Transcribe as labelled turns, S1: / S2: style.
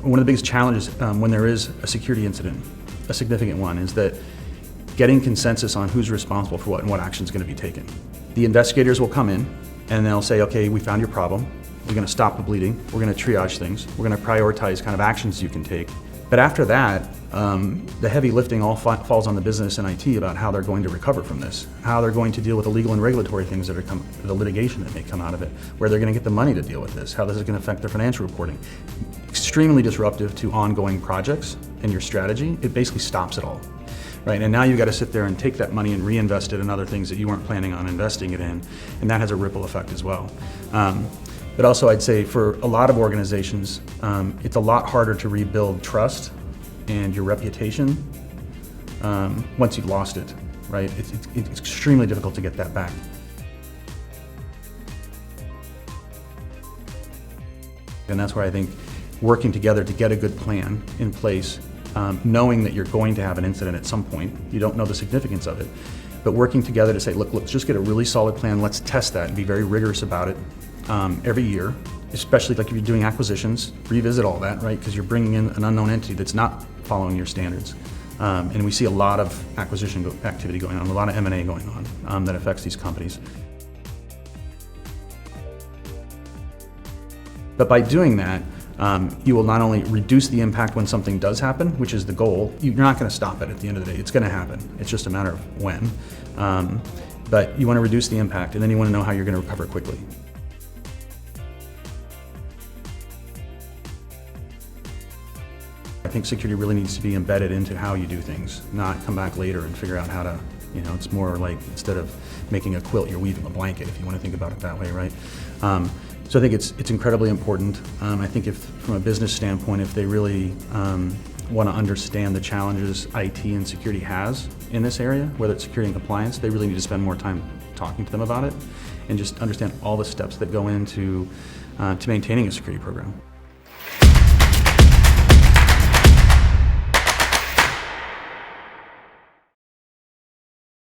S1: one of the biggest challenges when there is a security incident, a significant one, is that getting consensus on who's responsible for what and what action is going to be taken. The investigators will come in and they'll say, okay, we found your problem. We're going to stop the bleeding. We're going to triage things. We're going to prioritize kind of actions you can take. But after that, the heavy lifting all falls on the business and IT about how they're going to recover from this, how they're going to deal with the legal and regulatory things that are the litigation that may come out of it, where they're going to get the money to deal with this, how this is going to affect their financial reporting. Extremely disruptive to ongoing projects and your strategy. It basically stops it all. Right, and now you've got to sit there and take that money and reinvest it in other things that you weren't planning on investing it in, and that has a ripple effect as well. But also I'd say for a lot of organizations, it's a lot harder to rebuild trust and your reputation once you've lost it, right? It's extremely difficult to get that back. And that's where I think working together to get a good plan in place, knowing that you're going to have an incident at some point, you don't know the significance of it, but working together to say, look, let's just get a really solid plan, let's test that and be very rigorous about it every year, especially like if you're doing acquisitions, revisit all that, right? Because you're bringing in an unknown entity that's not following your standards. And we see a lot of acquisition activity going on, a lot of M&A going on that affects these companies. But by doing that, you will not only reduce the impact when something does happen, which is the goal. You're not going to stop it at the end of the day. It's going to happen. It's just a matter of when. But you want to reduce the impact, and then you want to know how you're going to recover quickly. I think security really needs to be embedded into how you do things, not come back later and figure out how to, it's more like instead of making a quilt, you're weaving a blanket, if you want to think about it that way, right? So I think it's incredibly important. I think if, from a business standpoint, if they really want to understand the challenges IT and security has in this area, whether it's security and compliance, they really need to spend more time talking to them about it and just understand all the steps that go into maintaining a security program.